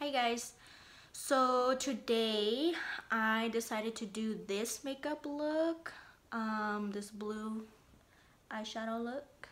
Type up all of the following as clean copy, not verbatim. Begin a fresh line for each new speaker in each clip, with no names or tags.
Hi guys, so today I decided to do this makeup look, this blue eyeshadow look,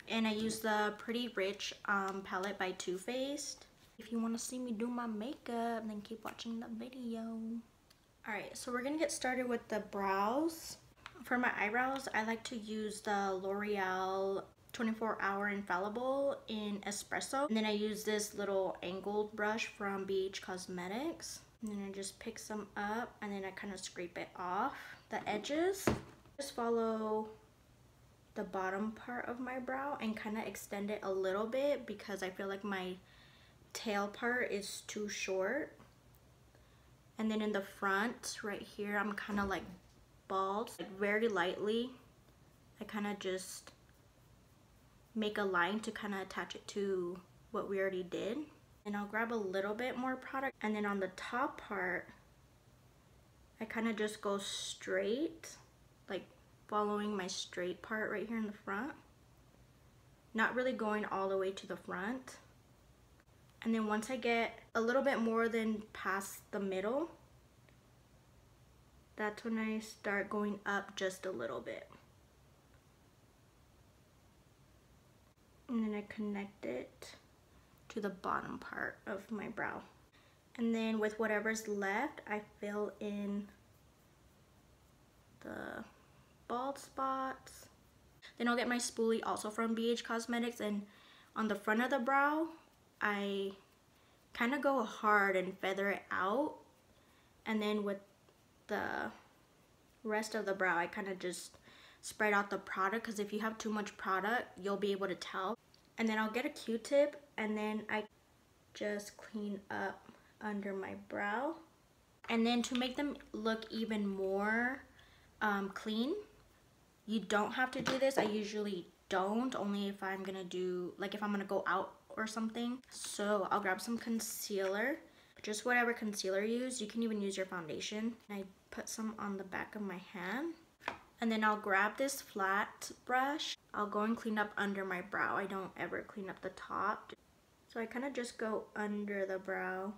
and I used the Pretty Rich palette by Too Faced. If you want to see me do my makeup, then keep watching the video. Alright, so we're gonna get started with the brows. For my eyebrows, I like to use the L'Oreal 24-hour infallible in espresso, and then I use this little angled brush from BH Cosmetics, and then I just pick some up and then I kind of scrape it off the edges. Just follow the bottom part of my brow and kind of extend it a little bit because I feel like my tail part is too short. And then in the front right here, I'm kind of like bald, like very lightly. I kind of just make a line to kind of attach it to what we already did. And I'll grab a little bit more product, and then on the top part I kind of just go straight, like following my straight part right here in the front, not really going all the way to the front. And then once I get a little bit more than past the middle, that's when I start going up just a little bit. And then I connect it to the bottom part of my brow. And then with whatever's left, I fill in the bald spots. Then I'll get my spoolie also from BH Cosmetics, and on the front of the brow, I kind of go hard and feather it out. And then with the rest of the brow, I kind of just spread out the product, because if you have too much product, you'll be able to tell. And then I'll get a Q-tip and then I just clean up under my brow. And then to make them look even more clean, you don't have to do this. I usually don't, only if I'm gonna do, like if I'm gonna go out or something. So I'll grab some concealer, just whatever concealer you use. You can even use your foundation. I put some on the back of my hand. And then I'll grab this flat brush. I'll go and clean up under my brow. I don't ever clean up the top. So I kind of just go under the brow.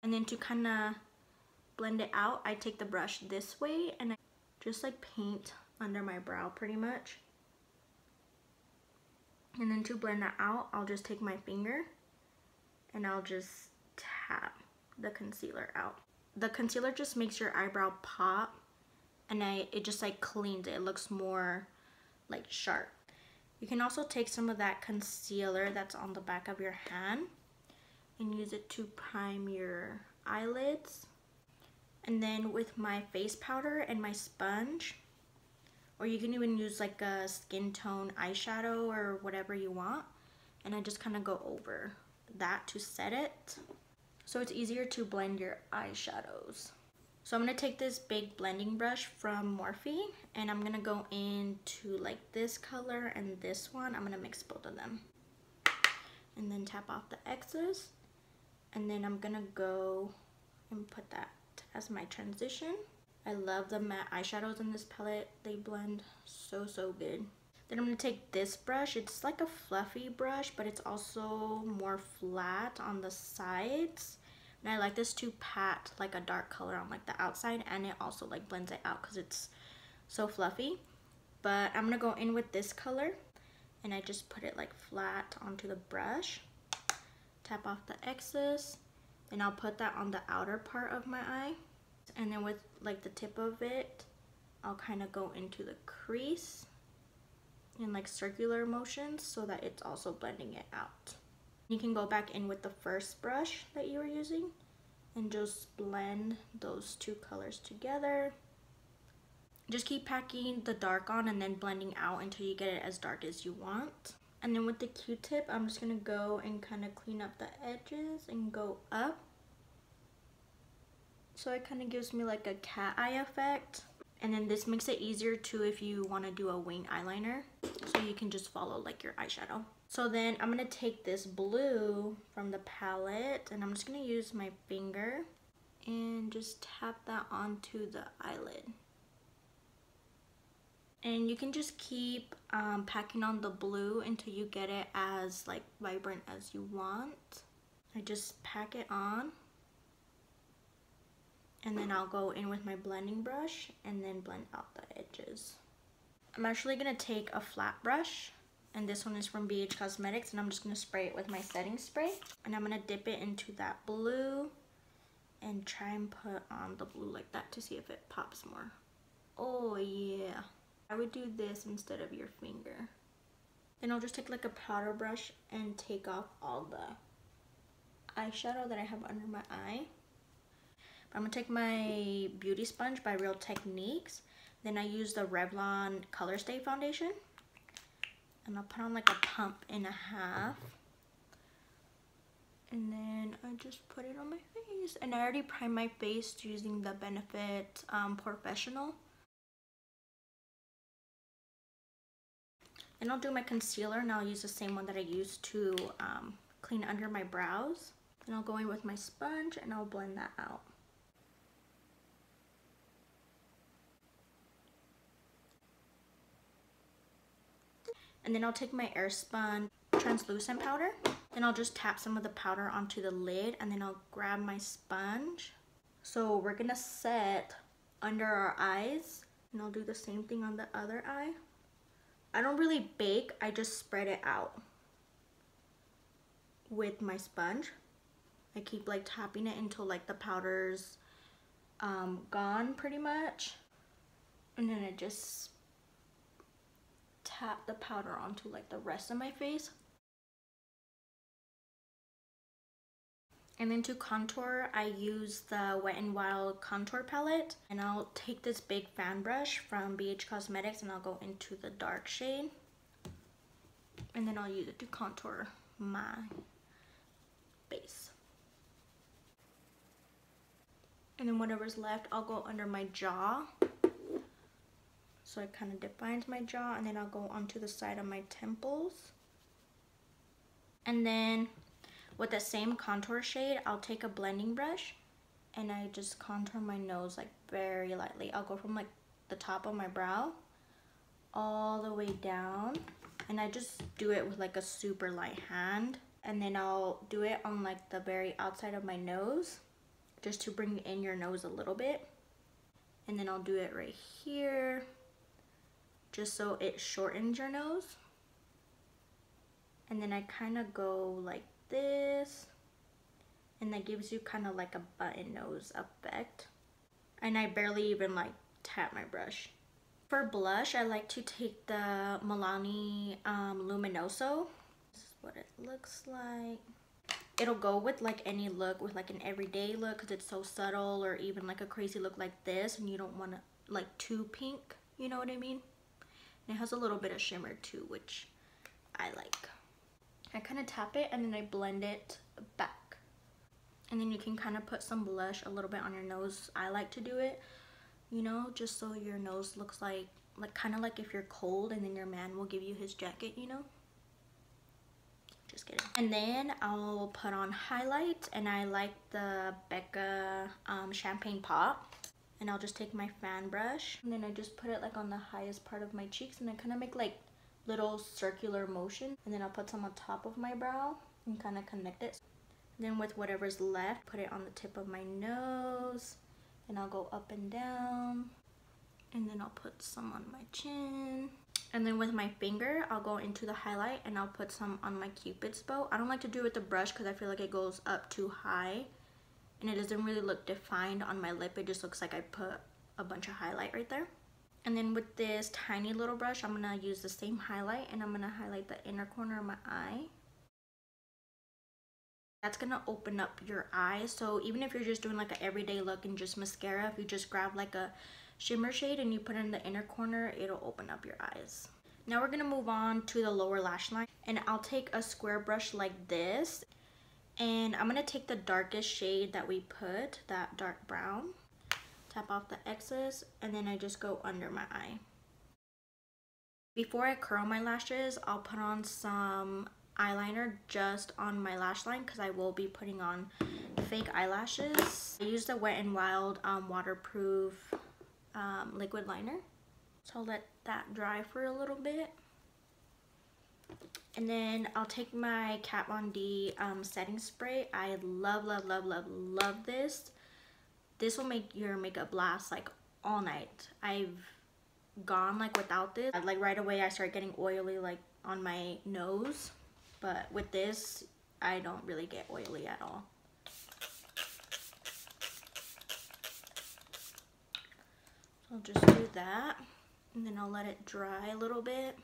And then to kind of blend it out, I take the brush this way and I just like paint under my brow pretty much. And then to blend that out, I'll just take my finger and I'll just tap the concealer out. The concealer just makes your eyebrow pop, and it just like cleans it. It looks more like sharp. You can also take some of that concealer that's on the back of your hand and use it to prime your eyelids. And then with my face powder and my sponge, or you can even use like a skin tone eyeshadow or whatever you want, and I just kind of go over that to set it, so it's easier to blend your eyeshadows. So I'm going to take this big blending brush from Morphe, and I'm going to go into like this color and this one. I'm going to mix both of them. And then tap off the excess. And then I'm going to go and put that as my transition. I love the matte eyeshadows in this palette. They blend so good. Then I'm going to take this brush. It's like a fluffy brush, but it's also more flat on the sides. And I like this to pat like a dark color on like the outside, and it also like blends it out because it's so fluffy. But I'm going to go in with this color, and I just put it like flat onto the brush. Tap off the excess. Then I'll put that on the outer part of my eye. And then with like the tip of it, I'll kind of go into the crease in like circular motions so that it's also blending it out. You can go back in with the first brush that you were using and just blend those two colors together. Just keep packing the dark on and then blending out until you get it as dark as you want. And then with the Q-tip, I'm just gonna go and kind of clean up the edges and go up. So it kind of gives me like a cat eye effect. And then this makes it easier too if you want to do a wing eyeliner, so you can just follow like your eyeshadow. So then I'm going to take this blue from the palette, and I'm just going to use my finger and just tap that onto the eyelid. And you can just keep packing on the blue until you get it as like vibrant as you want. I just pack it on. And then I'll go in with my blending brush and then blend out the edges. I'm actually gonna take a flat brush, and this one is from BH Cosmetics, and I'm just gonna spray it with my setting spray. And I'm gonna dip it into that blue and try and put on the blue like that to see if it pops more. Oh yeah. I would do this instead of your finger. Then I'll just take like a powder brush and take off all the eyeshadow that I have under my eye. I'm gonna take my beauty sponge by Real Techniques. Then I use the Revlon Color Stay foundation. And I'll put on like a pump and a half. And then I just put it on my face. And I already primed my face using the Benefit Professional. Then I'll do my concealer, and I'll use the same one that I used to clean under my brows. Then I'll go in with my sponge and I'll blend that out. And then I'll take my Airspun translucent powder. Then I'll just tap some of the powder onto the lid, and then I'll grab my sponge. So we're gonna set under our eyes, and I'll do the same thing on the other eye. I don't really bake, I just spread it out with my sponge. I keep like tapping it until like the powder's gone pretty much. And then I just tap the powder onto like the rest of my face. And then to contour, I use the Wet n Wild contour palette, and I'll take this big fan brush from BH Cosmetics and I'll go into the dark shade, and then I'll use it to contour my base. And then whatever's left, I'll go under my jaw. So it kind of defines my jaw, and then I'll go onto the side of my temples. And then with the same contour shade, I'll take a blending brush and I just contour my nose like very lightly. I'll go from like the top of my brow all the way down, and I just do it with like a super light hand. And then I'll do it on like the very outside of my nose, just to bring in your nose a little bit. And then I'll do it right here, just so it shortens your nose. And then I kind of go like this, and that gives you kind of like a button nose effect. And I barely even like tap my brush. For blush, I like to take the Milani Luminoso. This is what it looks like. It'll go with like any look, with like an everyday look, because it's so subtle, or even like a crazy look like this, and you don't want to like too pink, you know what I mean? And it has a little bit of shimmer too, which I like. I kind of tap it and then I blend it back. And then you can kind of put some blush a little bit on your nose. I like to do it, you know, just so your nose looks like kind of like if you're cold and then your man will give you his jacket, you know? Just kidding. And then I'll put on highlight, and I like the Becca Champagne Pop. And I'll just take my fan brush, and then I just put it like on the highest part of my cheeks, and I kind of make like little circular motion, and then I'll put some on top of my brow and kind of connect it. Then with whatever's left, put it on the tip of my nose, and I'll go up and down, and then I'll put some on my chin. And then with my finger, I'll go into the highlight and I'll put some on my Cupid's bow. I don't like to do it with the brush because I feel like it goes up too high and it doesn't really look defined on my lip. It just looks like I put a bunch of highlight right there. And then with this tiny little brush, I'm gonna use the same highlight, and I'm gonna highlight the inner corner of my eye. That's gonna open up your eye. So even if you're just doing like an everyday look and just mascara, if you just grab like a shimmer shade and you put it in the inner corner, it'll open up your eyes. Now we're gonna move on to the lower lash line, and I'll take a square brush like this, and I'm gonna take the darkest shade that we put, that dark brown, tap off the excess, and then I just go under my eye. Before I curl my lashes, I'll put on some eyeliner just on my lash line because I will be putting on fake eyelashes. I use the Wet n Wild waterproof liquid liner. So I'll let that dry for a little bit. And then I'll take my Kat Von D setting spray. I love, love, love, love, love this. This will make your makeup last like all night. I've gone like without this. Like right away I start getting oily like on my nose. But with this, I don't really get oily at all. So I'll just do that. And then I'll let it dry a little bit.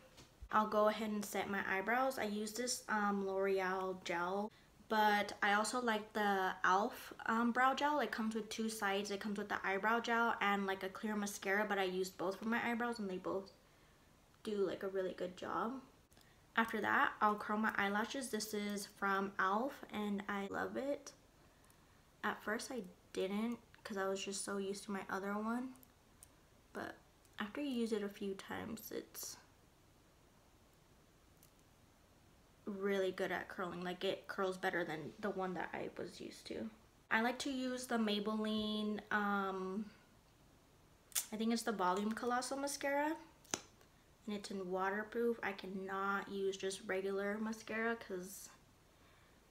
I'll go ahead and set my eyebrows. I use this L'Oreal gel, but I also like the e.l.f. Brow gel. It comes with two sides. It comes with the eyebrow gel and like a clear mascara, but I used both for my eyebrows and they both do like a really good job. After that, I'll curl my eyelashes. This is from e.l.f. and I love it. At first I didn't because I was just so used to my other one, but after you use it a few times, it's really good at curling. Like it curls better than the one that I was used to. I like to use the Maybelline I think it's the Volume Colossal Mascara, and it's in waterproof. I cannot use just regular mascara because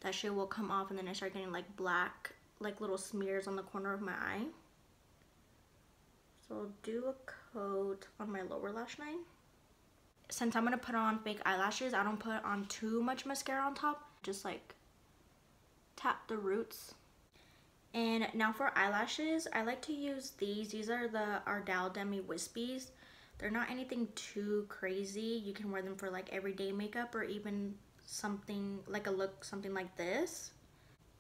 that shit will come off and then I start getting like black like little smears on the corner of my eye. So I'll do a coat on my lower lash line. Since I'm gonna put on fake eyelashes, I don't put on too much mascara on top. Just like tap the roots. And now for eyelashes, I like to use these. These are the Ardell Demi Wispies. They're not anything too crazy. You can wear them for like everyday makeup or even something like a look, something like this.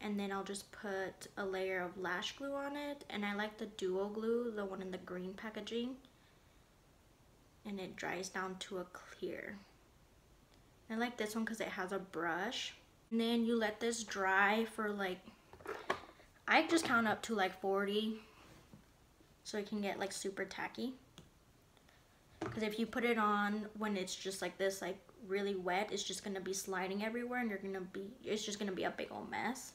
And then I'll just put a layer of lash glue on it. And I like the Duo Glue, the one in the green packaging. And it dries down to a clear. I like this one because it has a brush. And then you let this dry for like, I just count up to like 40 so it can get like super tacky. Because if you put it on when it's just like this, like really wet, it's just gonna be sliding everywhere and it's just gonna be a big old mess.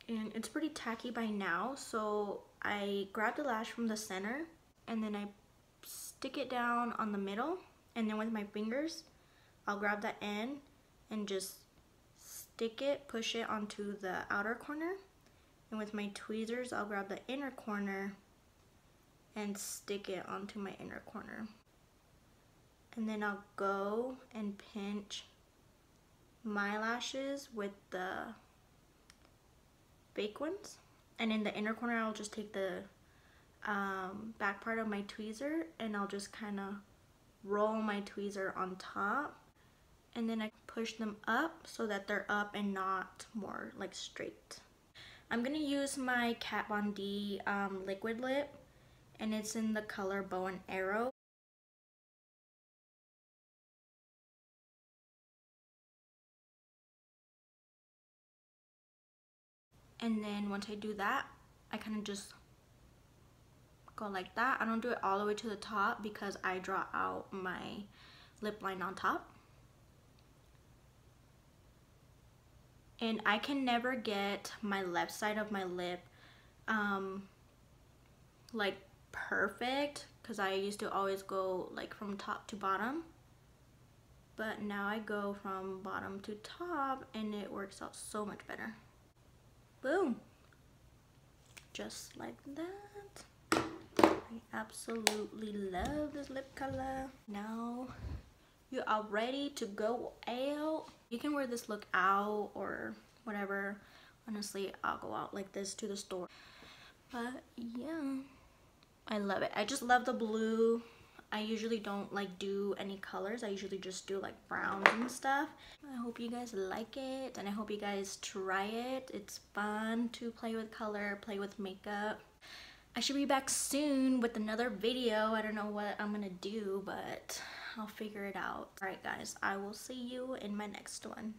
And it's pretty tacky by now, so I grab the lash from the center and then I stick it down on the middle, and then with my fingers I'll grab the end and just stick it, push it onto the outer corner, and with my tweezers I'll grab the inner corner and stick it onto my inner corner. And then I'll go and pinch my lashes with the fake ones, and in the inner corner I'll just take the back part of my tweezer and I'll just kind of roll my tweezer on top, and then I push them up so that they're up and not more like straight. I'm gonna use my Kat Von D liquid lip, and it's in the color Bow and Arrow. And then once I do that, I kind of just go like that. I don't do it all the way to the top because I draw out my lip line on top. And I can never get my left side of my lip like perfect, because I used to always go like from top to bottom, but now I go from bottom to top and it works out so much better. Boom, just like that. I absolutely love this lip color. Now you are ready to go out. You can wear this look out or whatever. Honestly, I'll go out like this to the store. But yeah, I love it. I just love the blue. I usually don't like do any colors. I usually just do like browns and stuff. I hope you guys like it, and I hope you guys try it. It's fun to play with color, play with makeup. I should be back soon with another video. I don't know what I'm gonna do, but I'll figure it out. Alright guys, I will see you in my next one.